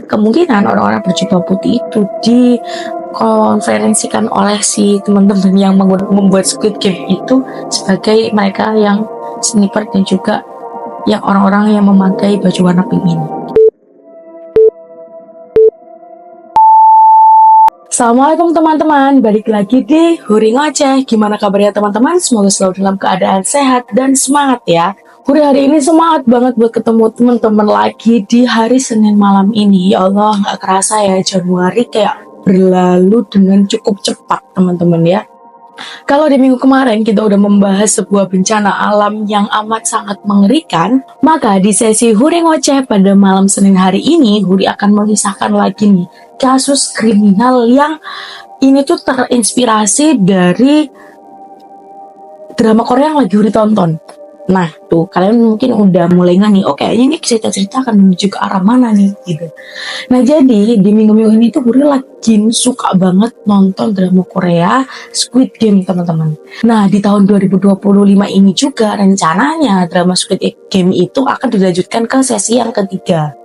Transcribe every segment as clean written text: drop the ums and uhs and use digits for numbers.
kemungkinan orang-orang berjubah putih itu dikonferensikan oleh si teman-teman yang membuat Squid Game itu sebagai mereka yang sniper dan juga yang orang-orang yang memakai baju warna pink ini. Assalamualaikum teman-teman, balik lagi di Huri Ngoceh. Gimana kabarnya teman-teman? Semoga selalu dalam keadaan sehat dan semangat ya. Huri hari ini semangat banget buat ketemu teman-teman lagi di hari Senin malam ini. Ya Allah, gak kerasa ya Januari kayak berlalu dengan cukup cepat teman-teman ya. Kalau di minggu kemarin kita udah membahas sebuah bencana alam yang amat sangat mengerikan, maka di sesi Huri Ngoceh pada malam Senin hari ini, Huri akan mengisahkan lagi nih kasus kriminal yang ini tuh terinspirasi dari drama Korea yang lagi Huri tonton. Nah tuh kalian mungkin udah mulai nih, oke ini cerita-cerita akan menuju ke arah mana nih gitu. Nah jadi di minggu-minggu ini tuh Huri lagi suka banget nonton drama Korea Squid Game teman-teman. Nah di tahun 2025 ini juga rencananya drama Squid Game itu akan dilanjutkan ke sesi yang ketiga.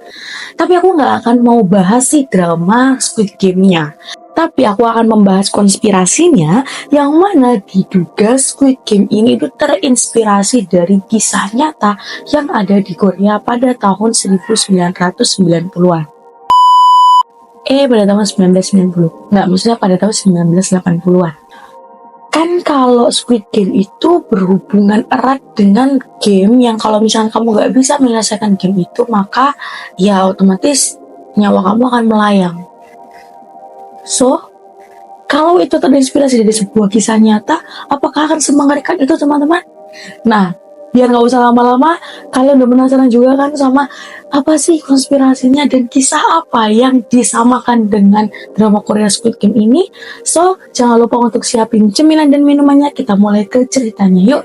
Tapi aku nggak akan mau bahas sih drama Squid Game-nya. Tapi aku akan membahas konspirasinya yang mana diduga Squid Game ini itu terinspirasi dari kisah nyata yang ada di Korea pada tahun 1990-an. Pada tahun 1990. Nggak, maksudnya pada tahun 1980-an. Kan kalau Squid Game itu berhubungan erat dengan game yang kalau misalnya kamu nggak bisa menyelesaikan game itu, maka ya otomatis nyawa kamu akan melayang. So, kalau itu terinspirasi dari sebuah kisah nyata, apakah akan semengerikan itu teman-teman? Nah, biar nggak usah lama-lama, kalian udah penasaran juga kan sama apa sih konspirasinya dan kisah apa yang disamakan dengan drama Korea Squid Game ini? So, jangan lupa untuk siapin cemilan dan minumannya, kita mulai ke ceritanya yuk.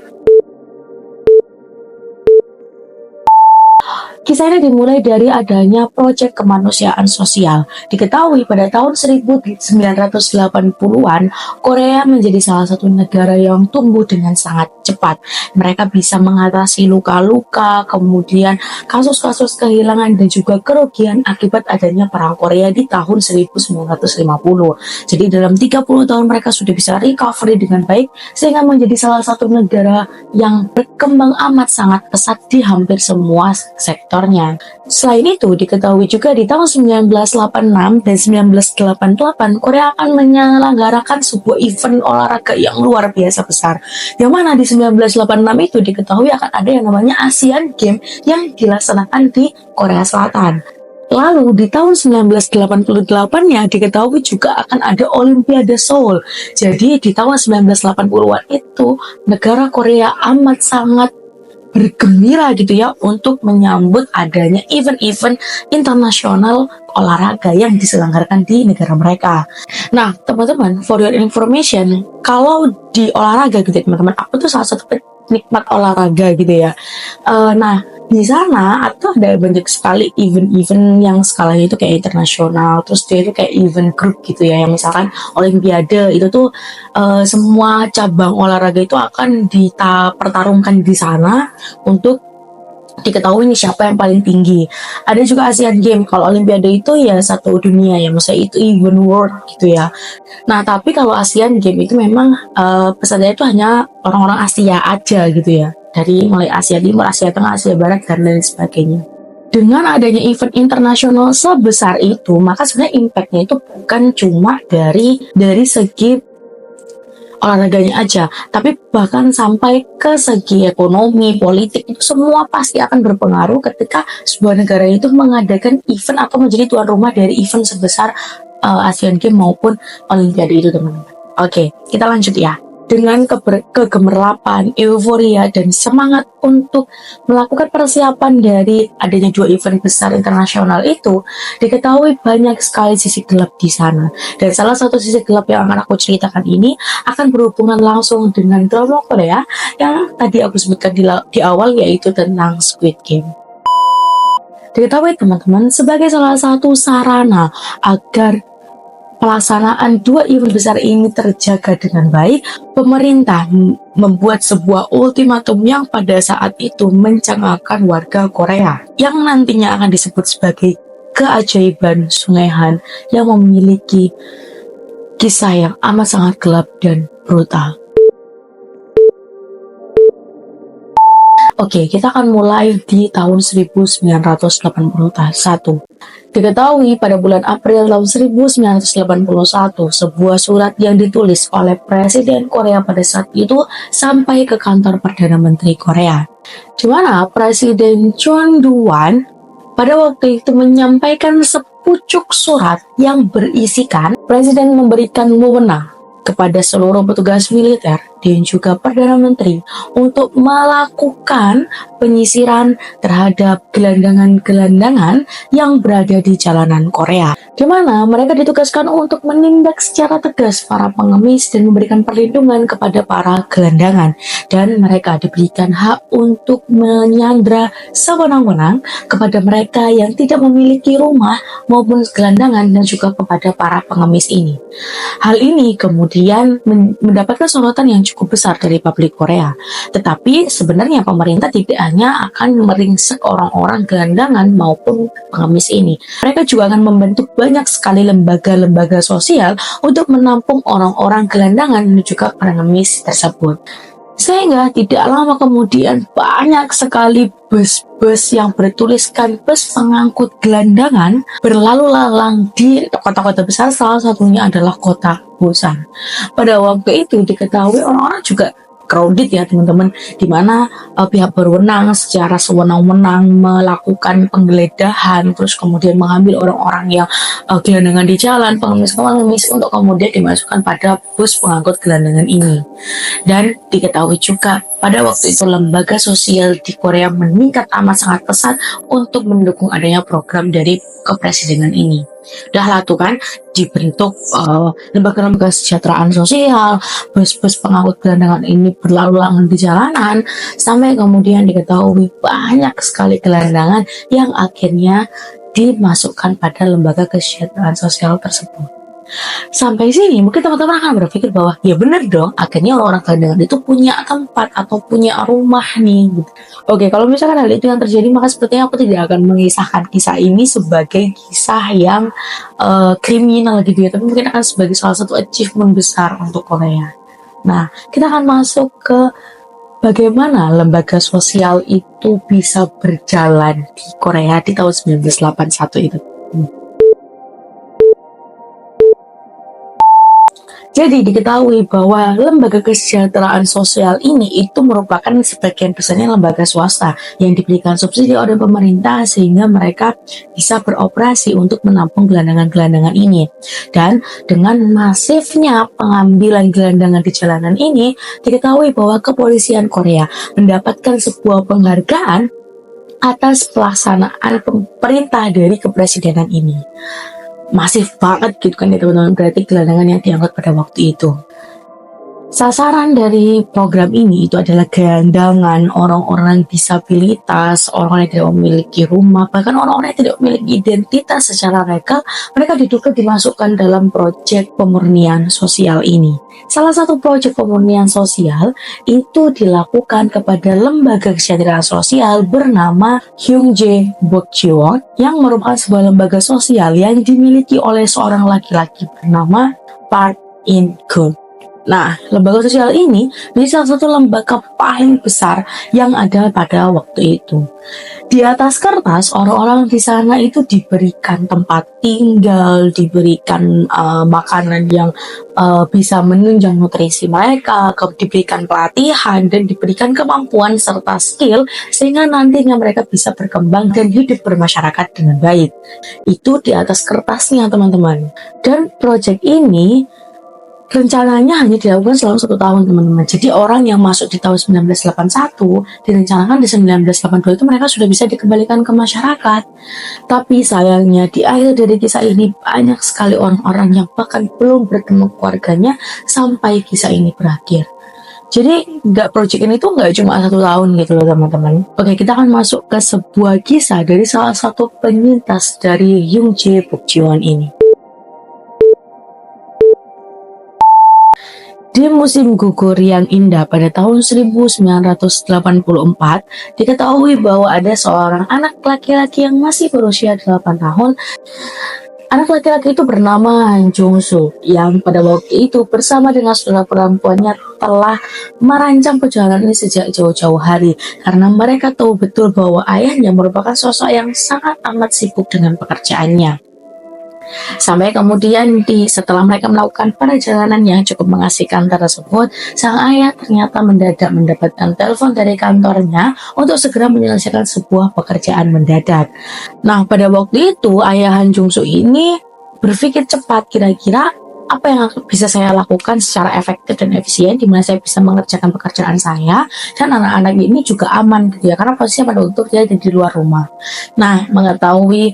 Kisah ini dimulai dari adanya proyek kemanusiaan sosial. Diketahui pada tahun 1980-an, Korea menjadi salah satu negara yang tumbuh dengan sangat cepat. Mereka bisa mengatasi luka-luka, kemudian kasus-kasus kehilangan dan juga kerugian akibat adanya perang Korea di tahun 1950. Jadi dalam 30 tahun mereka sudah bisa recovery dengan baik, sehingga menjadi salah satu negara yang berkembang amat sangat pesat di hampir semua sektor. Selain itu, diketahui juga di tahun 1986 dan 1988, Korea akan menyelenggarakan sebuah event olahraga yang luar biasa besar. Yang mana di 1986 itu diketahui akan ada yang namanya Asian Games yang dilaksanakan di Korea Selatan. Lalu di tahun 1988-nya diketahui juga akan ada Olimpiade Seoul. Jadi di tahun 1980-an itu negara Korea amat sangat bergembira gitu ya untuk menyambut adanya event-event internasional olahraga yang diselenggarakan di negara mereka. Nah teman-teman, for your information, kalau di olahraga gitu ya teman-teman, aku tuh salah satu penikmat olahraga gitu ya. Nah di sana atau ada banyak sekali event-event yang skalanya itu kayak internasional, terus dia itu kayak event grup gitu ya, yang misalkan Olimpiade itu tuh semua cabang olahraga itu akan dipertarungkan di sana untuk diketahui nih siapa yang paling tinggi. Ada juga Asian Games. Kalau Olimpiade itu ya satu dunia ya, maksudnya itu event world gitu ya. Nah tapi kalau Asian Games itu memang pesertanya itu hanya orang-orang Asia aja gitu ya, dari mulai Asia Timur, Asia Tengah, Asia Barat dan lain sebagainya. Dengan adanya event internasional sebesar itu, maka sebenarnya impactnya itu bukan cuma dari segi olahraganya aja, tapi bahkan sampai ke segi ekonomi, politik, itu semua pasti akan berpengaruh ketika sebuah negara itu mengadakan event atau menjadi tuan rumah dari event sebesar Asian Games maupun Olimpiade itu teman-teman. Oke, kita lanjut ya. Dengan kegemerlapan, euforia, dan semangat untuk melakukan persiapan dari adanya dua event besar internasional itu, diketahui banyak sekali sisi gelap di sana. Dan salah satu sisi gelap yang akan aku ceritakan ini akan berhubungan langsung dengan drama Korea yang tadi aku sebutkan di awal, yaitu tentang Squid Game. Diketahui teman-teman, sebagai salah satu sarana agar pelaksanaan dua event besar ini terjaga dengan baik, pemerintah membuat sebuah ultimatum yang pada saat itu mencengangkan warga Korea, yang nantinya akan disebut sebagai keajaiban Sungai Han yang memiliki kisah yang amat sangat gelap dan brutal. Oke, kita akan mulai di tahun 1981. Diketahui pada bulan April tahun 1981, sebuah surat yang ditulis oleh Presiden Korea pada saat itu sampai ke kantor Perdana Menteri Korea, di mana Presiden Chon Doo-hwan pada waktu itu menyampaikan sepucuk surat yang berisikan Presiden memberikan wewenang kepada seluruh petugas militer dan juga Perdana Menteri untuk melakukan penyisiran terhadap gelandangan-gelandangan yang berada di jalanan Korea, di mana mereka ditugaskan untuk menindak secara tegas para pengemis dan memberikan perlindungan kepada para gelandangan, dan mereka diberikan hak untuk menyandra sewenang-wenang kepada mereka yang tidak memiliki rumah maupun gelandangan dan juga kepada para pengemis ini. Hal ini kemudian mendapatkan sorotan yang cukup besar dari publik Korea. Tetapi sebenarnya pemerintah tidak hanya akan meringsek orang-orang gelandangan maupun pengemis ini. Mereka juga akan membentuk banyak sekali lembaga-lembaga sosial untuk menampung orang-orang gelandangan dan juga pengemis tersebut. Sehingga tidak lama kemudian banyak sekali bus-bus yang bertuliskan bus pengangkut gelandangan berlalu lalang di kota-kota besar, salah satunya adalah kota Busan. Pada waktu itu diketahui orang-orang juga crowded ya teman-teman, di mana pihak berwenang secara sewenang-wenang melakukan penggeledahan, terus kemudian mengambil orang-orang yang gelandangan di jalan, pengemis-pengemis, untuk kemudian dimasukkan pada bus pengangkut gelandangan ini. Dan diketahui juga pada waktu itu lembaga sosial di Korea meningkat amat sangat pesat untuk mendukung adanya program dari kepresidenan ini. Udah lah tuh kan dibentuk lembaga-lembaga kesejahteraan sosial, bus-bus pengangkut gelandangan ini berlalu lalang di jalanan, sampai kemudian diketahui banyak sekali gelandangan yang akhirnya dimasukkan pada lembaga kesejahteraan sosial tersebut. Sampai sini mungkin teman-teman akan berpikir bahwa ya benar dong, akhirnya orang gelandangan itu punya tempat atau punya rumah nih. Oke, kalau misalkan hal itu yang terjadi, maka sepertinya aku tidak akan mengisahkan kisah ini sebagai kisah yang kriminal gitu ya, tapi mungkin akan sebagai salah satu achievement besar untuk Korea. Nah, kita akan masuk ke bagaimana lembaga sosial itu bisa berjalan di Korea di tahun 1981 itu. Jadi diketahui bahwa lembaga kesejahteraan sosial ini itu merupakan sebagian besarnya lembaga swasta yang diberikan subsidi oleh pemerintah sehingga mereka bisa beroperasi untuk menampung gelandangan-gelandangan ini. Dan dengan masifnya pengambilan gelandangan di jalanan ini, diketahui bahwa kepolisian Korea mendapatkan sebuah penghargaan atas pelaksanaan perintah dari kepresidenan ini. Masif banget gitu kan ya teman-teman, berarti gelandangan yang diangkut pada waktu itu. Sasaran dari program ini itu adalah gelandangan, orang-orang disabilitas, orang yang tidak memiliki rumah, bahkan orang-orang yang tidak memiliki identitas secara legal. Mereka diduga dimasukkan dalam proyek pemurnian sosial ini. Salah satu proyek pemurnian sosial itu dilakukan kepada lembaga kesejahteraan sosial bernama Hyungjae Bokjiwon, yang merupakan sebuah lembaga sosial yang dimiliki oleh seorang laki-laki bernama Park In-gun. Nah, lembaga sosial ini menjadi salah satu lembaga paling besar yang ada pada waktu itu. Di atas kertas, orang-orang di sana itu diberikan tempat tinggal, diberikan makanan yang bisa menunjang nutrisi mereka, diberikan pelatihan, dan diberikan kemampuan serta skill sehingga nantinya mereka bisa berkembang dan hidup bermasyarakat dengan baik. Itu di atas kertasnya, teman-teman. Dan proyek ini rencananya hanya dilakukan selama 1 tahun, teman-teman. Jadi orang yang masuk di tahun 1981 direncanakan di 1982 itu mereka sudah bisa dikembalikan ke masyarakat. Tapi sayangnya di akhir dari kisah ini banyak sekali orang-orang yang bahkan belum bertemu keluarganya sampai kisah ini berakhir. Jadi proyek ini tuh nggak cuma 1 tahun gitu loh teman-teman. Oke, kita akan masuk ke sebuah kisah dari salah satu penyintas dari Hyungjae Bokjiwon ini. Di musim gugur yang indah pada tahun 1984, diketahui bahwa ada seorang anak laki-laki yang masih berusia 8 tahun. Anak laki-laki itu bernama Han Jung Soo, yang pada waktu itu bersama dengan saudara perempuannya telah merancang perjalanan ini sejak jauh-jauh hari, karena mereka tahu betul bahwa ayahnya merupakan sosok yang sangat amat sibuk dengan pekerjaannya. Sampai kemudian setelah mereka melakukan perjalanan yang cukup mengasihkan tersebut, sang ayah ternyata mendadak mendapatkan telepon dari kantornya untuk segera menyelesaikan sebuah pekerjaan mendadak. Nah, pada waktu itu ayah Han Jung Soo ini berpikir cepat, kira-kira apa yang bisa saya lakukan secara efektif dan efisien, di mana saya bisa mengerjakan pekerjaan saya dan anak-anak ini juga aman gitu ya, karena posisinya pada waktu dia ada di luar rumah. Nah, mengetahui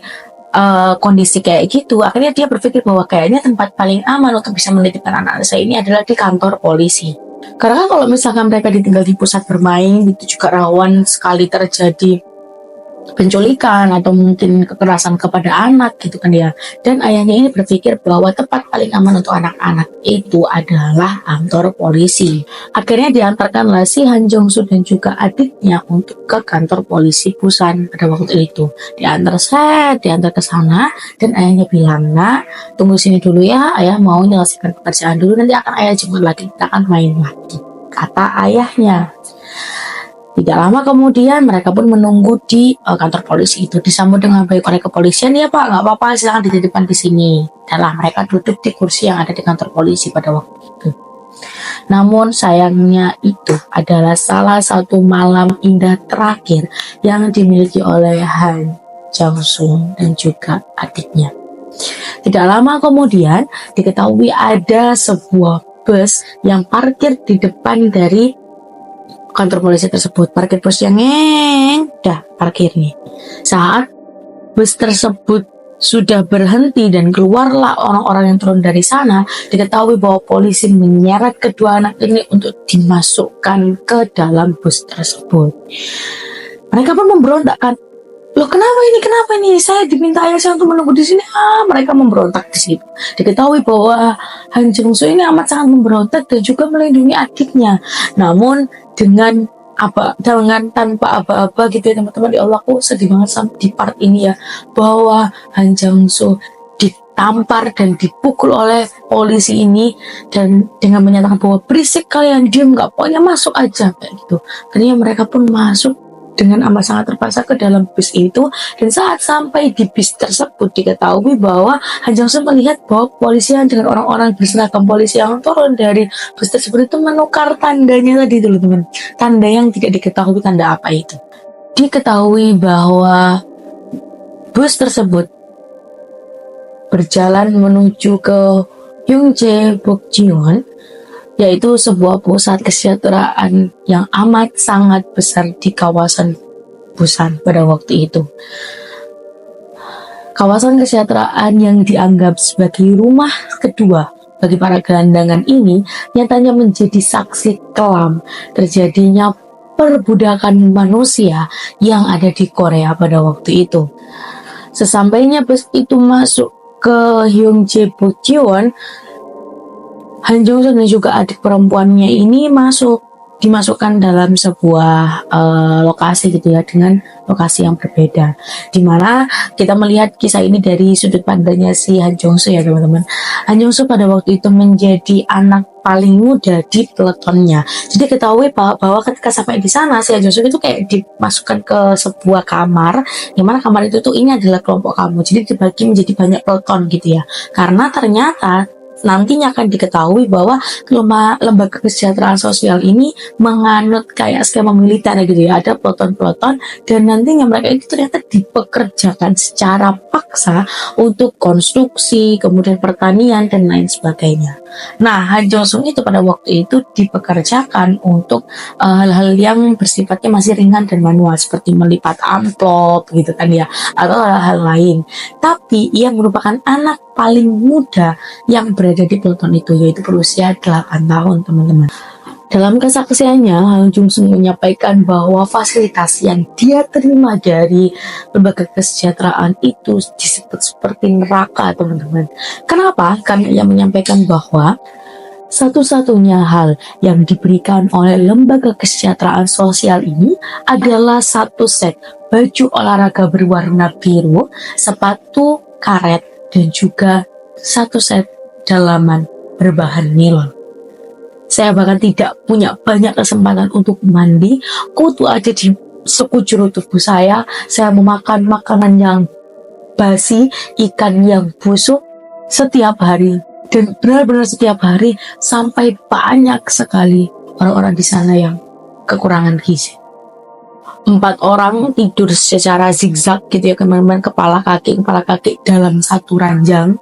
kondisi kayak gitu, akhirnya dia berpikir bahwa kayaknya tempat paling aman untuk bisa menitipkan anak saya ini adalah di kantor polisi. Karena kalau misalkan mereka ditinggal di pusat bermain, itu juga rawan sekali terjadi penculikan atau mungkin kekerasan kepada anak gitu kan ya. Dan ayahnya ini berpikir bahwa tempat paling aman untuk anak-anak itu adalah kantor polisi. Akhirnya diantarkanlah si Han Jung Soo dan juga adiknya untuk ke kantor polisi Busan pada waktu itu. Diantar ke sana, dan ayahnya bilang, "Nak, tunggu sini dulu ya, ayah mau menyelesaikan pekerjaan dulu, nanti akan ayah jemput lagi, kita akan main lagi," kata ayahnya. Tidak lama kemudian mereka pun menunggu di kantor polisi itu, disambut dengan baik oleh kepolisian. "Ya Pak, nggak apa-apa, silakan dititipkan di sini." Dan mereka duduk di kursi yang ada di kantor polisi pada waktu itu. Namun sayangnya itu adalah salah satu malam indah terakhir yang dimiliki oleh Han Jung Soo dan juga adiknya. Tidak lama kemudian diketahui ada sebuah bus yang parkir di depan dari kantor polisi tersebut. Parkir bus yang parkir nih. Saat bus tersebut sudah berhenti dan keluarlah orang-orang yang turun dari sana, diketahui bahwa polisi menyeret kedua anak ini untuk dimasukkan ke dalam bus tersebut. Mereka pun memberontak kan, "Loh, kenapa ini? Saya diminta ayah saya untuk menunggu di sini." Mereka memberontak di situ. Diketahui bahwa Han Jung Soo ini amat sangat memberontak dan juga melindungi adiknya. Namun dengan tanpa aba-aba gitu ya teman-teman. Ya Allah, aku sedih banget sampai di part ini ya, bahwa Han Jung Soo ditampar dan dipukul oleh polisi ini, dan dengan menyatakan bahwa "Berisik kalian, diem, nggak pokoknya masuk aja," kayak gitu. Akhirnya mereka pun masuk dengan amat sangat terpaksa ke dalam bus itu, dan saat sampai di bus tersebut diketahui bahwa Han Jung Soo melihat bahwa polisian dengan orang-orang berseragam polisi yang turun dari bus tersebut itu menukar tandanya tadi dulu teman, tanda yang tidak diketahui tanda apa itu. Diketahui bahwa bus tersebut berjalan menuju ke Yongjae Bokjiwon, yaitu sebuah pusat kesejahteraan yang amat sangat besar di kawasan Busan pada waktu itu. Kawasan kesejahteraan yang dianggap sebagai rumah kedua bagi para gelandangan ini nyatanya menjadi saksi kelam terjadinya perbudakan manusia yang ada di Korea pada waktu itu. Sesampainya bus itu masuk ke Yongjae Bokjiwon, Han Jung Soo dan juga adik perempuannya ini dimasukkan dalam sebuah lokasi gitu ya, dengan lokasi yang berbeda, dimana kita melihat kisah ini dari sudut pandangnya si Han Jung Soo ya teman-teman. Han Jung Soo pada waktu itu menjadi anak paling muda di peletonnya. Jadi ketahui bahwa ketika sampai di sana si Han Jung Soo itu kayak dimasukkan ke sebuah kamar, dimana kamar itu tuh ini adalah kelompok kamu, jadi dibagi menjadi banyak peleton gitu ya, karena ternyata nantinya akan diketahui bahwa lembaga kesejahteraan sosial ini menganut kayak skema militer gitu ya, ada peloton-peloton, dan nantinya mereka itu ternyata dipekerjakan secara paksa untuk konstruksi, kemudian pertanian dan lain sebagainya. Nah, Han Jung Soo itu pada waktu itu dipekerjakan untuk hal-hal yang bersifatnya masih ringan dan manual, seperti melipat amplop gitu kan ya, atau hal-hal lain. Tapi ia merupakan anak paling muda yang berada di peloton itu, yaitu berusia 8 tahun teman-teman. Dalam kesaksiannya, Han Jung Soo menyampaikan bahwa fasilitas yang dia terima dari lembaga kesejahteraan itu disebut seperti neraka teman-teman. Kenapa? Karena ia menyampaikan bahwa Satu-satunya hal yang diberikan oleh lembaga kesejahteraan sosial ini adalah satu set baju olahraga berwarna biru, sepatu karet, dan juga satu set dalaman berbahan nilon. Saya bahkan tidak punya banyak kesempatan untuk mandi, kutu ada di sekujur tubuh saya memakan makanan yang basi, ikan yang busuk setiap hari. Dan benar-benar setiap hari sampai banyak sekali orang-orang di sana yang kekurangan gizi. 4 orang tidur secara zigzag gitu ya teman-teman, kepala kaki dalam satu ranjang.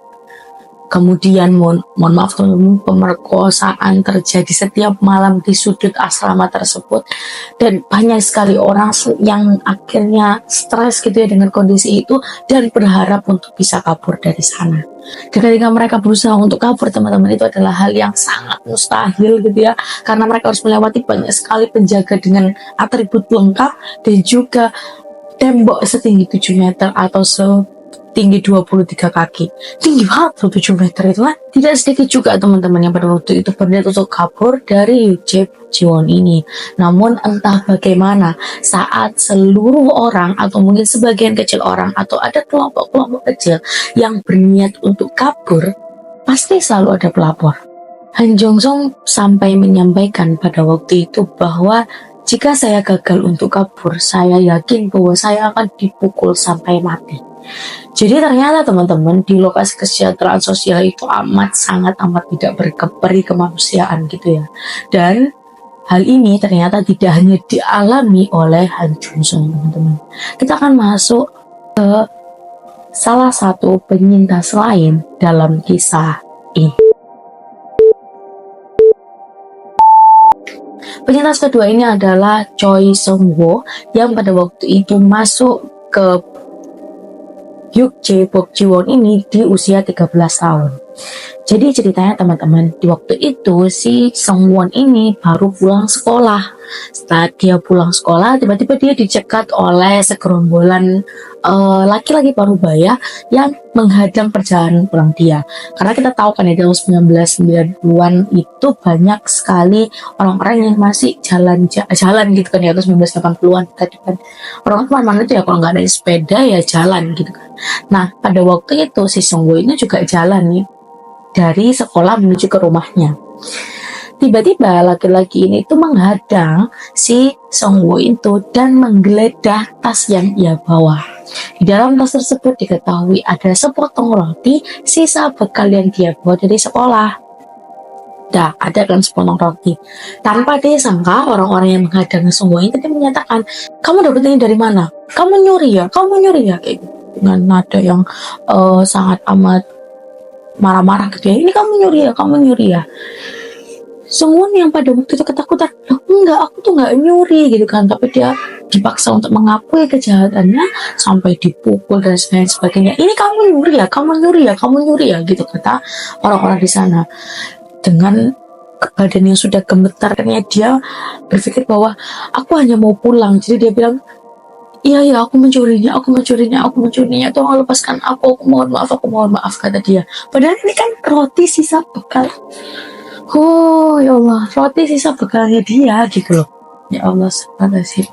Kemudian mohon maaf teman-teman, pemerkosaan terjadi setiap malam di sudut asrama tersebut, dan banyak sekali orang yang akhirnya stres gitu ya dengan kondisi itu dan berharap untuk bisa kabur dari sana. Dan ketika mereka berusaha untuk kabur teman-teman, itu adalah hal yang sangat mustahil gitu ya, karena mereka harus melewati banyak sekali penjaga dengan atribut lengkap dan juga tembok setinggi 7 meter atau tinggi 23 kaki. Tinggi banget 7 meter itu kan. Tidak sedikit juga teman-teman yang pada waktu itu berniat untuk kabur dari Jiwon ini. Namun entah bagaimana, saat seluruh orang atau mungkin sebagian kecil orang atau ada kelompok-kelompok kecil yang berniat untuk kabur, pasti selalu ada pelapor. Han Jong-sung sampai menyampaikan pada waktu itu bahwa jika saya gagal untuk kabur, saya yakin bahwa saya akan dipukul sampai mati. Jadi ternyata teman-teman, di lokasi kesejahteraan sosial itu sangat amat tidak berperi kemanusiaan gitu ya. Dan hal ini ternyata tidak hanya dialami oleh Han Jong-sung teman-teman. Kita akan masuk ke salah satu penyintas lain dalam kisah ini. Penyintas kedua ini adalah Choi Sung-woo yang pada waktu itu masuk ke Hyuk-jae Bok Jiwon ini di usia 13 tahun. Jadi ceritanya teman-teman, di waktu itu si Sung-won ini baru pulang sekolah. Setelah dia pulang sekolah, tiba-tiba dia dicegat oleh segerombolan laki-laki parubaya yang menghadang perjalanan pulang dia. Karena kita tahu kan ya, tahun 1990-an itu banyak sekali orang-orang yang masih jalan gitu kan ya, atau 1980-an tadi kan. Orang kemana-mana itu ya, kalau nggak ada sepeda ya jalan gitu kan. Nah, pada waktu itu si Sung-woo ini juga jalan nih dari sekolah menuju ke rumahnya. Tiba-tiba laki-laki ini tuh menghadang si Sung-woo itu dan menggeledah tas yang ia bawa. Di dalam tas tersebut diketahui ada sepotong roti sisa bekal yang dia bawa dari sekolah. Dah, ada kan sepotong roti. Tanpa dia sangka, orang-orang yang menghadang Sung-woo ini tadi menyatakan, "Kamu dapat ini dari mana? Kamu nyuri ya? Kamu nyuri ya?" Kayak gitu. Dengan nada yang sangat amat marah-marah gitu ya. "Ini kamu nyuri ya? Kamu nyuri ya?" Sung-woo yang pada waktu itu ketakutan, "Enggak, aku tuh nggak nyuri," gitu kan. Tapi dia dipaksa untuk mengakui kejahatannya sampai dipukul dan sebagainya. "Ini kamu nyuri ya? Kamu nyuri ya? Kamu nyuri ya?" gitu kata orang-orang di sana. Dengan badan yang sudah gemetar, karena dia berpikir bahwa aku hanya mau pulang. Jadi dia bilang, Iya, aku mencurinya, tolong lepaskan aku mohon maaf, kata dia. Padahal ini kan roti sisa bekal. Oh ya Allah, roti sisa bekalnya dia gitu loh. Ya Allah, subhanallah.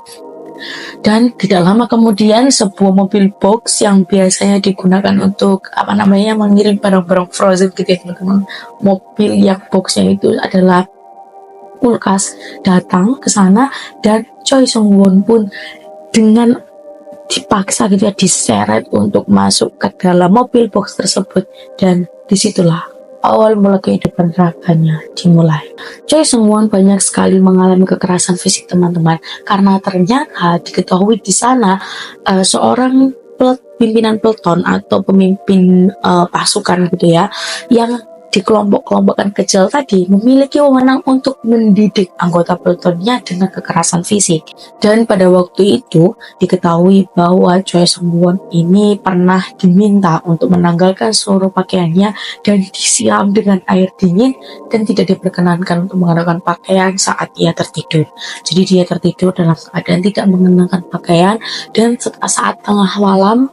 Dan tidak lama kemudian sebuah mobil box yang biasanya digunakan untuk mengirim barang-barang frozen gitu ya teman-teman. Mobil yang boxnya itu adalah kulkas datang ke sana, dan Choi Sung-won pun dengan dipaksa gitu ya, diseret untuk masuk ke dalam mobil box tersebut, dan disitulah awal mula kehidupan raganya dimulai. Choi Sung-won banyak sekali mengalami kekerasan fisik teman-teman, karena ternyata diketahui di sana seorang pimpinan peleton atau pemimpin pasukan gitu ya, yang di kelompok-kelompokan kecil tadi memiliki wewenang untuk mendidik anggota peletonnya dengan kekerasan fisik. Dan pada waktu itu diketahui bahwa Choi Sung-won ini pernah diminta untuk menanggalkan seluruh pakaiannya dan disiram dengan air dingin, dan tidak diperkenankan untuk mengenakan pakaian saat ia tertidur. Jadi dia tertidur dalam keadaan tidak mengenakan pakaian, dan saat tengah malam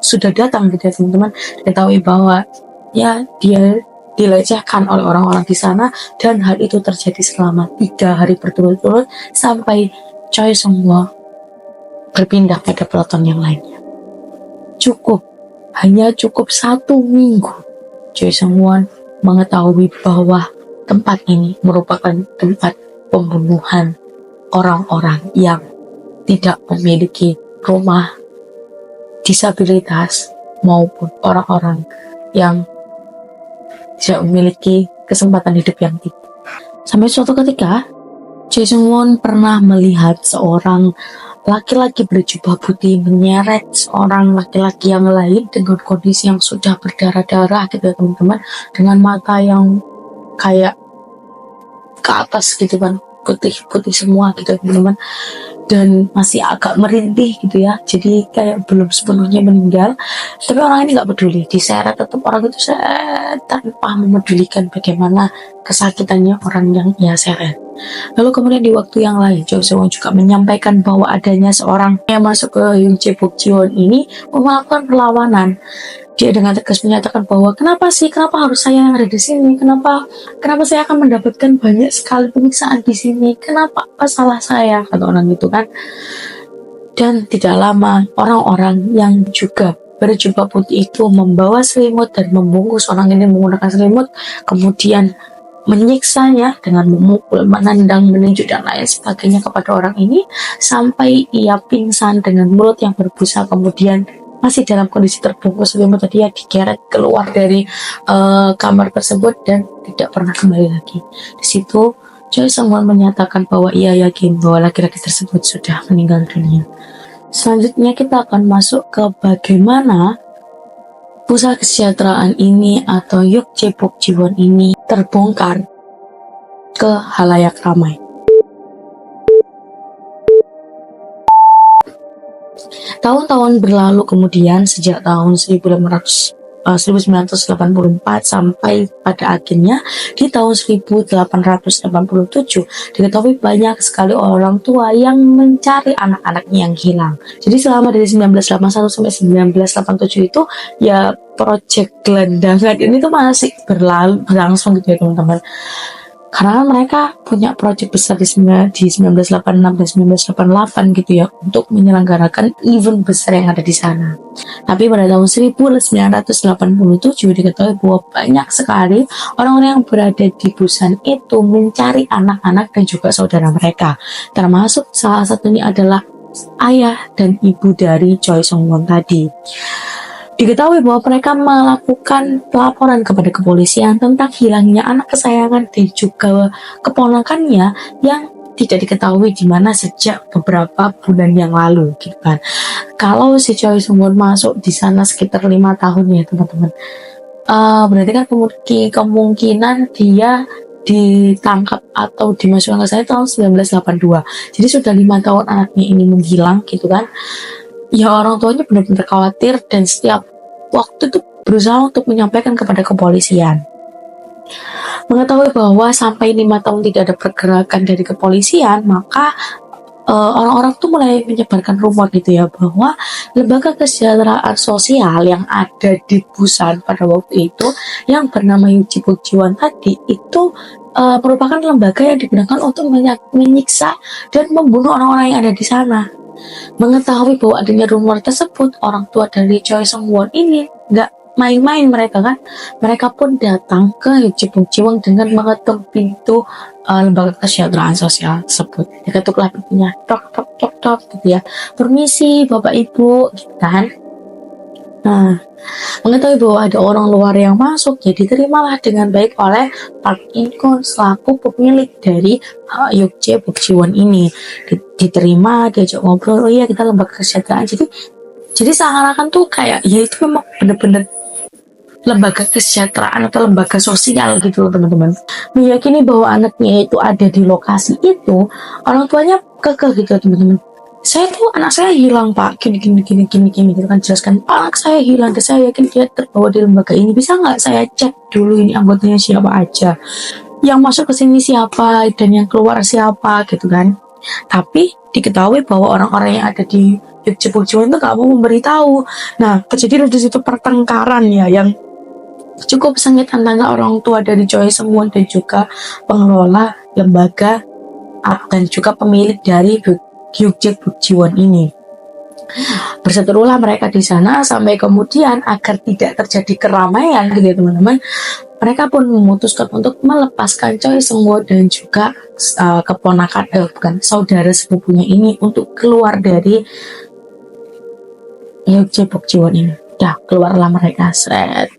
sudah datang gitu ya teman-teman, diketahui bahwa ya dia dilecehkan oleh orang-orang di sana, dan hal itu terjadi selama 3 hari berturut-turut sampai Choi Sung-won berpindah pada peloton yang lainnya. Hanya cukup 1 minggu, Choi Sung-won mengetahui bahwa tempat ini merupakan tempat pembunuhan orang-orang yang tidak memiliki rumah, disabilitas, maupun orang-orang yang tidak memiliki kesempatan hidup yang tinggi. Sampai suatu ketika, Choi Sung-won pernah melihat seorang laki-laki berjubah putih menyeret seorang laki-laki yang lain dengan kondisi yang sudah berdarah-darah gitu ya teman-teman, dengan mata yang kayak ke atas gitu kan, putih-putih semua gitu ya teman-teman, dan masih agak merintih gitu ya, jadi kayak belum sepenuhnya meninggal. Tapi orang ini nggak peduli, diseret tetap orang itu tanpa memedulikan bagaimana kesakitannya orang yang ia seret. Lalu kemudian di waktu yang lain, Choi Sung-won juga menyampaikan bahwa adanya seorang yang masuk ke Yoon Jae-bok Ji-won ini melakukan perlawanan. Dia dengan tegas menyatakan bahwa kenapa harus saya yang ada di sini, kenapa saya akan mendapatkan banyak sekali penyiksaan di sini, kenapa apa salah saya, kata orang itu kan. Dan tidak lama orang-orang yang juga berjubah putih itu membawa selimut dan membungkus orang ini menggunakan selimut, kemudian menyiksanya dengan memukul, menendang, menunjuk dan lain sebagainya kepada orang ini sampai ia pingsan dengan mulut yang berbusa, kemudian masih dalam kondisi terbungkus selimut tadi, dia digeret keluar dari kamar tersebut dan tidak pernah kembali lagi. Di situ Choi Sung-won menyatakan bahwa ia yakin bahwa laki-laki tersebut sudah meninggal dunia. Selanjutnya kita akan masuk ke bagaimana pusat kesejahteraan ini atau Yoon Jae-bok Ji-won ini terbongkar ke halayak ramai. Tahun-tahun berlalu kemudian, sejak tahun 1984 sampai pada akhirnya di tahun 1887 diketahui banyak sekali orang tua yang mencari anak-anaknya yang hilang. Jadi selama dari 1981 sampai 1987 itu ya proyek gelandangan ini tuh masih berlangsung gitu ya teman-teman. Karena mereka punya proyek besar di 1986 dan 1988 gitu ya, untuk menyelenggarakan event besar yang ada di sana. Tapi pada tahun 1987 diketahui bahwa banyak sekali orang-orang yang berada di Busan itu mencari anak-anak dan juga saudara mereka. Termasuk salah satunya adalah ayah dan ibu dari Choi Sung-won tadi. Diketahui bahwa mereka melakukan pelaporan kepada kepolisian tentang hilangnya anak kesayangan dan juga keponakannya yang tidak diketahui di mana sejak beberapa bulan yang lalu gitu kan. Kalau si Choi Sung-won masuk di sana sekitar 5 tahun ya teman-teman, berarti kan kemungkinan dia ditangkap atau dimasukkan ke sana tahun 1982. Jadi sudah 5 tahun anaknya ini menghilang gitu kan. Ya orang tuanya benar-benar khawatir dan setiap waktu itu berusaha untuk menyampaikan kepada kepolisian. Mengetahui bahwa sampai 5 tahun tidak ada pergerakan dari kepolisian, maka orang-orang tuh mulai menyebarkan rumor gitu ya, bahwa lembaga kesejahteraan sosial yang ada di Busan pada waktu itu yang bernama Yoon Jae-bok Ji-won tadi itu merupakan lembaga yang digunakan untuk menyiksa dan membunuh orang-orang yang ada di sana. Mengetahui bahwa adanya rumor tersebut, orang tua dari Choi Sung-won ini nggak main-main mereka kan. Mereka pun datang ke Yoon Jae-bok Ji-won dengan mengetuk pintu lembaga kesejahteraan sosial tersebut. Diketuklah pintunya, tok tok tok tok gitu ya. Permisi Bapak Ibu, gitu kan. Nah, mengetahui bahwa ada orang luar yang masuk, ya diterimalah dengan baik oleh Park In-kun selaku pemilik dari Yoon Jae-bok Ji-won ini. Diterima, diajak ngobrol, oh iya kita lembaga kesejahteraan. Jadi seakan-akan tuh kayak ya itu memang bener-bener lembaga kesejahteraan atau lembaga sosial gitu loh teman-teman. Meyakini bahwa anaknya itu ada di lokasi itu, orang tuanya kekeh gitu teman-teman. Anak saya hilang Pak, gini gitu kan, jelaskan anak saya hilang dan saya yakin dia terbawa di lembaga ini, bisa nggak saya cek dulu ini anggotanya siapa aja, yang masuk ke sini siapa dan yang keluar siapa gitu kan. Tapi diketahui bahwa orang-orang yang ada di Yoon Jae-bok Ji-won itu nggak mau memberitahu. Nah terjadi di situ pertengkaran ya, yang cukup sengit antara orang tua dari Choi Seung-won dan juga pengelola lembaga dan juga pemilik dari Hyukjae Bukjiwon ini. Berseterulah mereka di sana sampai kemudian agar tidak terjadi keramaian gitu ya teman-teman. Mereka pun memutuskan untuk melepaskan Choi Seung-won dan juga bukan saudara sepupunya ini untuk keluar dari Hyukjae Bukjiwon ini. Keluarlah mereka,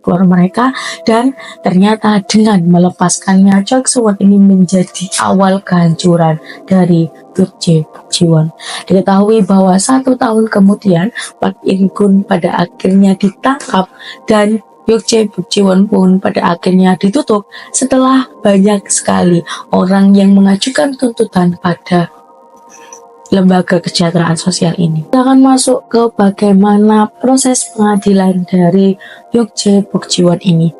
keluar mereka, dan ternyata dengan melepaskannya Choi Seung-won ini menjadi awal kehancuran dari Hyukjae Bukjiwon. Diketahui bahwa 1 tahun kemudian Park In-gun pada akhirnya ditangkap dan Hyukjae Bukjiwon pun pada akhirnya ditutup setelah banyak sekali orang yang mengajukan tuntutan pada lembaga kesejahteraan sosial ini. Kita akan masuk ke bagaimana proses pengadilan dari Hyukjae Bukjiwon ini.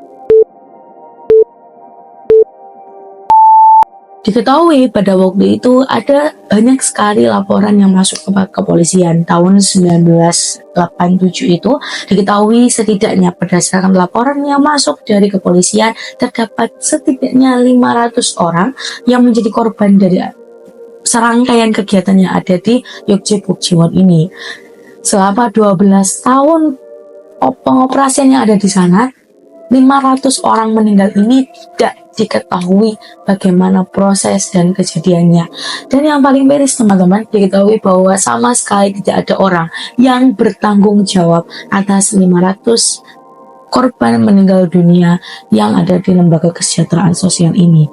Diketahui pada waktu itu ada banyak sekali laporan yang masuk ke kepolisian. Tahun 1987 itu diketahui setidaknya berdasarkan laporan yang masuk dari kepolisian terdapat setidaknya 500 orang yang menjadi korban dari serangkaian kegiatan yang ada di Hyukjae Bukjiwon ini. Selama 12 tahun pengoperasian yang ada di sana, 500 orang meninggal ini tidak diketahui bagaimana proses dan kejadiannya. Dan yang paling miris teman-teman, diketahui bahwa sama sekali tidak ada orang yang bertanggung jawab atas 500 korban meninggal dunia yang ada di lembaga kesejahteraan sosial ini.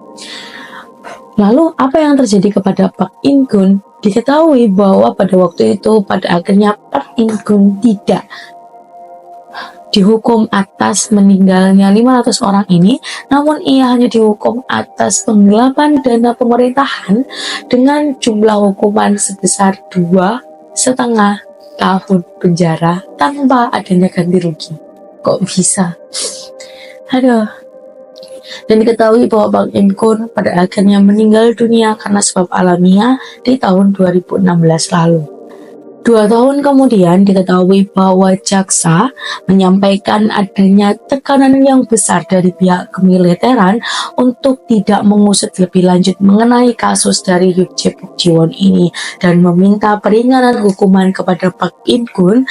Lalu apa yang terjadi kepada Park In-gun? Diketahui bahwa pada waktu itu pada akhirnya Park In-gun tidak dihukum atas meninggalnya 500 orang ini, namun ia hanya dihukum atas penggelapan dana pemerintahan dengan jumlah hukuman sebesar 2,5 tahun penjara tanpa adanya ganti rugi. Kok bisa? Dan diketahui bahwa Park In-gun pada akhirnya meninggal dunia karena sebab alamiah di tahun 2016 lalu. 2 tahun kemudian diketahui bahwa jaksa menyampaikan adanya tekanan yang besar dari pihak kemiliteran untuk tidak mengusut lebih lanjut mengenai kasus dari Hyukjae Bukjiwon ini dan meminta peringanan hukuman kepada Park In-gun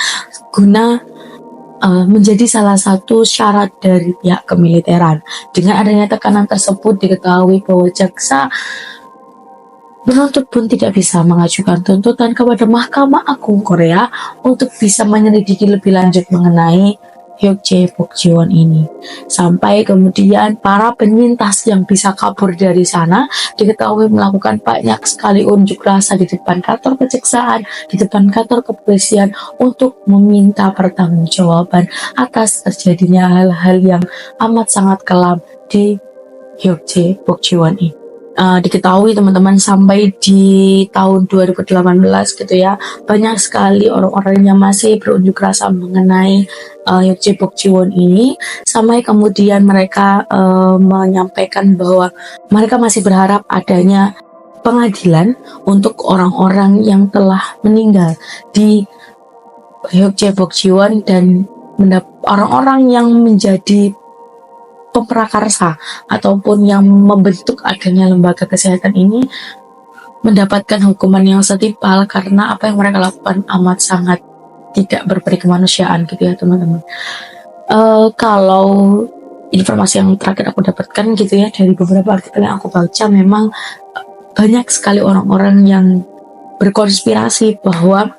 guna menjadi salah satu syarat dari pihak kemiliteran. Dengan adanya tekanan tersebut diketahui bahwa jaksa penuntut pun tidak bisa mengajukan tuntutan kepada Mahkamah Agung Korea untuk bisa menyelidiki lebih lanjut mengenai Hyukjae Bukjiwon ini. Sampai kemudian para penyintas yang bisa kabur dari sana diketahui melakukan banyak sekali unjuk rasa di depan kantor kejaksaan, di depan kantor kepolisian untuk meminta pertanggungjawaban atas terjadinya hal-hal yang amat sangat kelam di Hyukjae Bukjiwon ini. Diketahui teman-teman sampai di tahun 2018 gitu ya, banyak sekali orang-orang yang masih berunjuk rasa mengenai Hyukjae Bukjiwon ini, sampai kemudian mereka menyampaikan bahwa mereka masih berharap adanya pengadilan untuk orang-orang yang telah meninggal di Hyukjae Bukjiwon dan orang-orang yang menjadi pemprakarsa ataupun yang membentuk adanya lembaga kesehatan ini mendapatkan hukuman yang setimpal karena apa yang mereka lakukan amat sangat tidak berperi kemanusiaan gitu ya teman-teman. Kalau informasi yang terakhir aku dapatkan gitu ya dari beberapa artikel yang aku baca, memang banyak sekali orang-orang yang berkonspirasi bahwa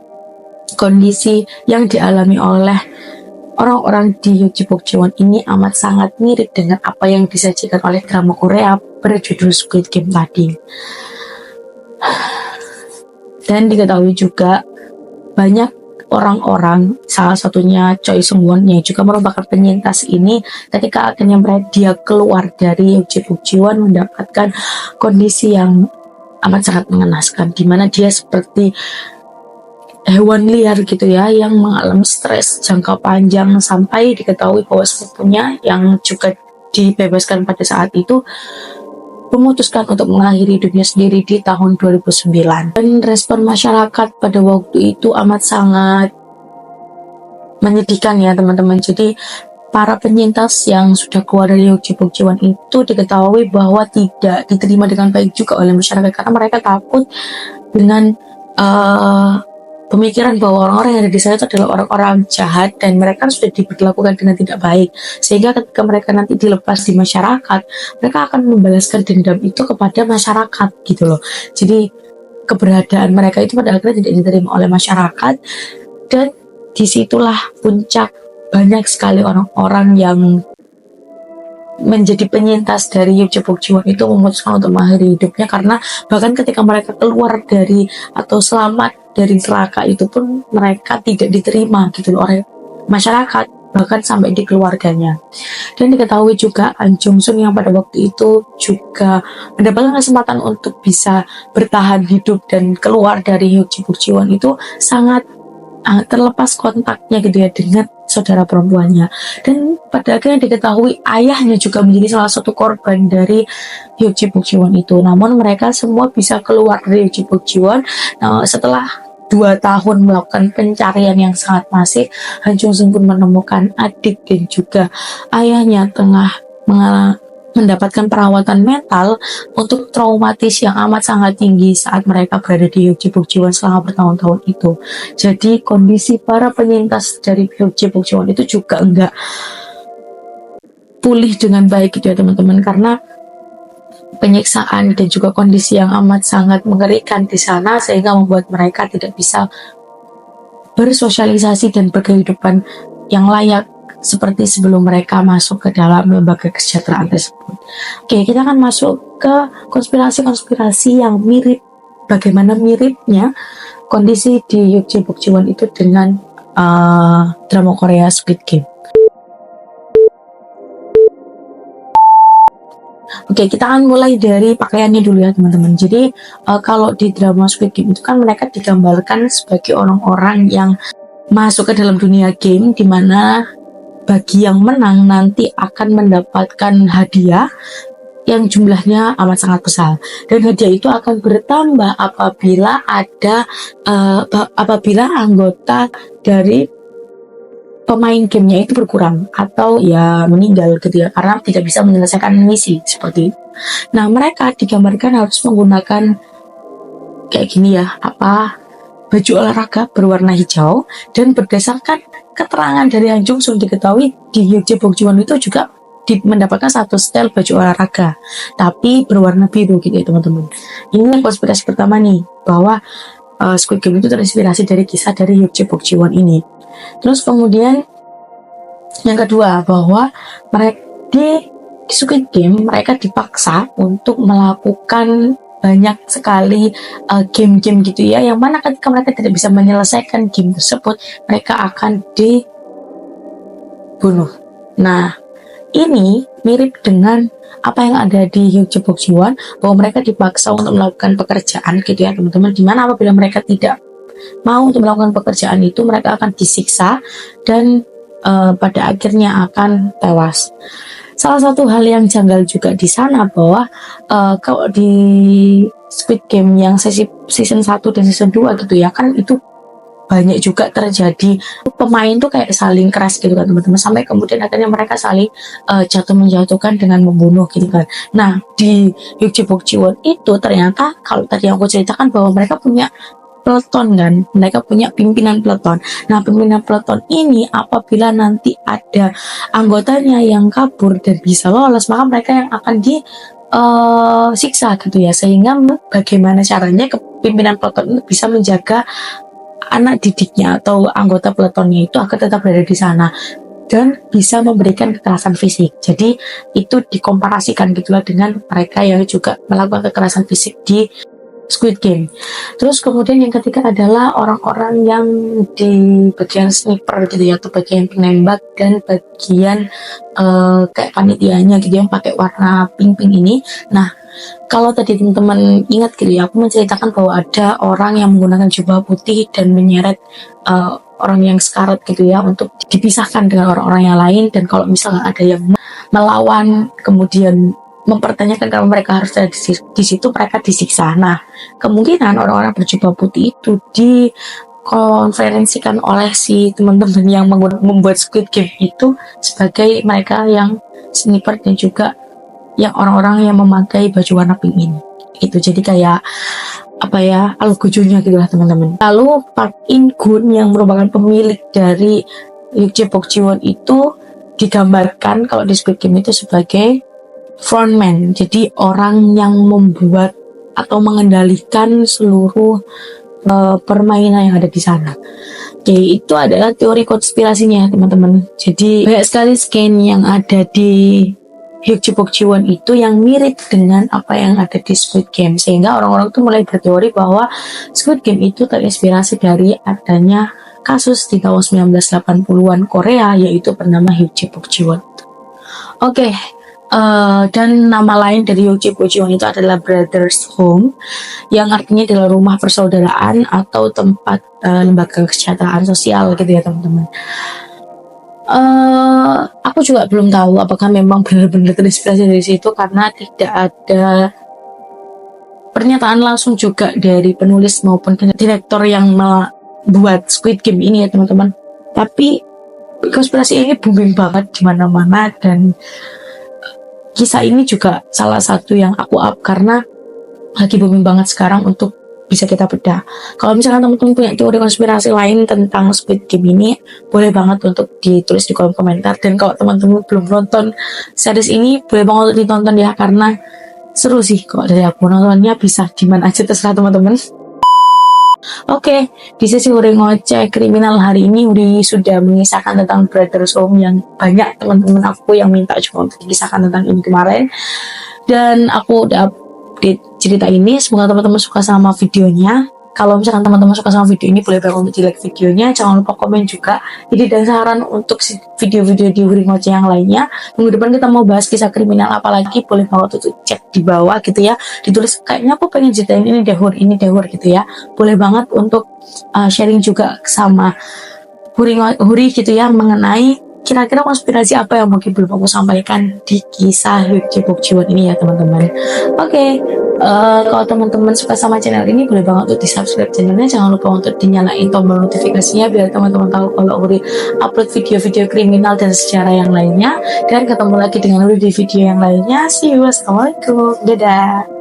kondisi yang dialami oleh orang-orang di Hyukjae Bukjiwon ini amat sangat mirip dengan apa yang disajikan oleh drama Korea berjudul Squid Game tadi. Dan diketahui juga banyak orang-orang, salah satunya Choi Seung-won yang juga merupakan penyintas ini, ketika akhirnya dia keluar dari Hyukjae Bukjiwon mendapatkan kondisi yang amat sangat mengenaskan, di mana dia seperti hewan liar gitu ya, yang mengalami stres jangka panjang sampai diketahui bahwa sepupunya yang juga dibebaskan pada saat itu memutuskan untuk mengakhiri hidupnya sendiri di tahun 2009. Dan respon masyarakat pada waktu itu amat sangat menyedihkan ya teman-teman. Jadi para penyintas yang sudah keluar dari Hyuk Bok-jiwon itu diketahui bahwa tidak diterima dengan baik juga oleh masyarakat karena mereka takut dengan pemikiran bahwa orang-orang yang ada di sana itu adalah orang-orang jahat dan mereka sudah diperlakukan dengan tidak baik, sehingga ketika mereka nanti dilepas di masyarakat, mereka akan membalaskan dendam itu kepada masyarakat gitu loh. Jadi keberadaan mereka itu pada akhirnya tidak diterima oleh masyarakat, dan disitulah puncak banyak sekali orang-orang yang menjadi penyintas dari Hyuk Bok-jiwon itu memutuskan untuk mengakhiri hidupnya, karena bahkan ketika mereka keluar dari atau selamat dari neraka itu pun mereka tidak diterima gitu loh oleh masyarakat, bahkan sampai di keluarganya. Dan diketahui juga An Jung Sun yang pada waktu itu juga mendapatkan kesempatan untuk bisa bertahan hidup dan keluar dari Hyuk Bok-jiwon itu sangat terlepas kontaknya gitu ya dengan saudara perempuannya, dan pada akhirnya diketahui ayahnya juga menjadi salah satu korban dari Hyuk Bok-jiwon itu. Namun mereka semua bisa keluar dari Hyuk Bok-jiwon setelah 2 tahun melakukan pencarian yang sangat masif. Han Jung Sun pun menemukan adik dan juga ayahnya tengah mendapatkan perawatan mental untuk traumatis yang amat sangat tinggi saat mereka berada di Hyuk Bok-jiwon selama bertahun-tahun itu. Jadi kondisi para penyintas dari Hyuk Bok-jiwon itu juga enggak pulih dengan baik gitu ya teman-teman, karena penyiksaan dan juga kondisi yang amat sangat mengerikan di sana, sehingga membuat mereka tidak bisa bersosialisasi dan berkehidupan yang layak seperti sebelum mereka masuk ke dalam lembaga kesejahteraan tersebut. Oke, kita akan masuk ke konspirasi-konspirasi yang mirip, bagaimana miripnya kondisi di Hyuk Bok-jiwon itu dengan drama Korea Squid Game. Oke, kita akan mulai dari pakaiannya dulu ya teman-teman. Jadi kalau di drama Squid Game itu kan mereka digambarkan sebagai orang-orang yang masuk ke dalam dunia game, di mana bagi yang menang nanti akan mendapatkan hadiah yang jumlahnya amat sangat besar, dan hadiah itu akan bertambah apabila anggota dari pemain gamenya itu berkurang atau ya meninggal gitu ya, karena tidak bisa menyelesaikan misi seperti itu. Nah, mereka digambarkan harus menggunakan kayak gini ya, baju olahraga berwarna hijau, dan berdasarkan keterangan dari Han Jung Sun diketahui di Hyuk Bok-jiwon itu juga mendapatkan satu style baju olahraga tapi berwarna biru gitu ya teman-teman. Ini yang konspirasi pertama nih, bahwa Squid Game itu terinspirasi dari kisah dari Hyuk Bok-jiwon ini. Terus kemudian yang kedua, bahwa mereka di Squid Game mereka dipaksa untuk melakukan banyak sekali game-game gitu ya, yang mana ketika mereka tidak bisa menyelesaikan game tersebut, mereka akan dibunuh. Nah, ini mirip dengan apa yang ada di Hyuk Bok-jiwon, bahwa mereka dipaksa untuk melakukan pekerjaan gitu ya teman-teman, dimana apabila mereka tidak mau untuk melakukan pekerjaan itu, mereka akan disiksa dan pada akhirnya akan tewas. Salah satu hal yang janggal juga di sana bahwa kalau di Squid Game yang season 1 dan season 2 gitu ya, kan itu banyak juga terjadi pemain tuh kayak saling keras gitu kan teman-teman, sampai kemudian akhirnya mereka saling menjatuhkan dengan membunuh gitu kan. Nah, di Hyuk Bok-jiwon itu ternyata kalau tadi yang aku ceritakan bahwa mereka punya peleton kan, mereka punya pimpinan peleton. Nah, pimpinan peleton ini apabila nanti ada anggotanya yang kabur dan bisa lolos, maka mereka yang akan disiksa gitu ya, sehingga bagaimana caranya pimpinan peleton itu bisa menjaga anak didiknya atau anggota peletonnya itu agar tetap berada di sana dan bisa memberikan kekerasan fisik. Jadi itu dikomparasikan gitulah dengan mereka yang juga melakukan kekerasan fisik di Squid Game. Terus kemudian yang ketiga adalah orang-orang yang di bagian sniper gitu ya, atau bagian penembak dan bagian kayak panitianya gitu yang pakai warna pink-pink ini. Nah, kalau tadi teman-teman ingat gitu ya, aku menceritakan bahwa ada orang yang menggunakan jubah putih dan menyeret orang yang sekarat gitu ya untuk dipisahkan dengan orang-orang yang lain, dan kalau misalnya ada yang melawan kemudian mempertanyakan kalau mereka harus ada di situ, mereka disiksa. Nah, kemungkinan orang-orang berjubah putih itu dikonferensikan oleh si teman-teman yang membuat Squid Game itu sebagai mereka yang sniper dan juga yang orang-orang yang memakai baju warna pink ini. Itu jadi kayak apa ya, algojonya gitu lah teman-teman. Lalu Park In Gun yang merupakan pemilik dari Yukje Bok Jiwon itu digambarkan kalau di Squid Game itu sebagai frontman, jadi orang yang membuat atau mengendalikan seluruh permainan yang ada di sana. Oke, itu adalah teori konspirasinya teman-teman. Jadi banyak sekali scan yang ada di Hyuk Bok Jiwon itu yang mirip dengan apa yang ada di Squid Game, sehingga orang-orang tuh mulai berteori bahwa Squid Game itu terinspirasi dari adanya kasus di tahun 1980-an Korea, yaitu bernama Hyuk Bok Jiwon. Oke, dan nama lain dari Hyuk Bok Jiwon itu adalah Brothers Home, yang artinya adalah rumah persaudaraan atau tempat lembaga kesejahteraan sosial gitu ya teman-teman. Aku juga belum tahu apakah memang benar-benar terinspirasi dari situ, karena tidak ada pernyataan langsung juga dari penulis maupun direktur yang membuat Squid Game ini ya teman-teman. Tapi konspirasi ini booming banget di mana-mana, dan kisah ini juga salah satu yang aku up karena lagi booming banget sekarang untuk bisa kita bedah. Kalau misalkan teman-teman punya teori konspirasi lain tentang Squid Game ini, boleh banget untuk ditulis di kolom komentar. Dan kalau teman-teman belum nonton series ini, boleh banget untuk ditonton ya, karena seru sih. Kalau dari aku nontonnya bisa di mana aja terserah teman-teman. Oke, di sesi Uri Ngoceh Kriminal hari ini Uri sudah mengisahkan tentang Brothers Home yang banyak teman-teman aku yang minta juga untuk mengisahkan tentang ini kemarin. Dan aku udah update cerita ini. Semoga teman-teman suka sama videonya. Kalau misalkan teman-teman suka sama video ini, boleh banget untuk di like videonya. Jangan lupa komen juga ide dan saran untuk video-video di Uri Ngoceh yang lainnya. Minggu depan kita mau bahas kisah kriminal apa lagi, boleh banget untuk cek di bawah gitu ya. Ditulis kayaknya aku pengen ceritain ini dehur gitu ya. Boleh banget untuk sharing juga sama Huri gitu ya, mengenai kira-kira konspirasi apa yang mungkin belum aku sampaikan di kisah Hyuk Bok Jiwon ini ya teman-teman. Oke, kalau teman-teman suka sama channel ini, boleh banget untuk di subscribe channelnya. Jangan lupa untuk dinyalain tombol notifikasinya biar teman-teman tahu kalau Uri upload video-video kriminal dan sejarah yang lainnya. Dan ketemu lagi dengan Uri di video yang lainnya. See you, assalamualaikum, dadah.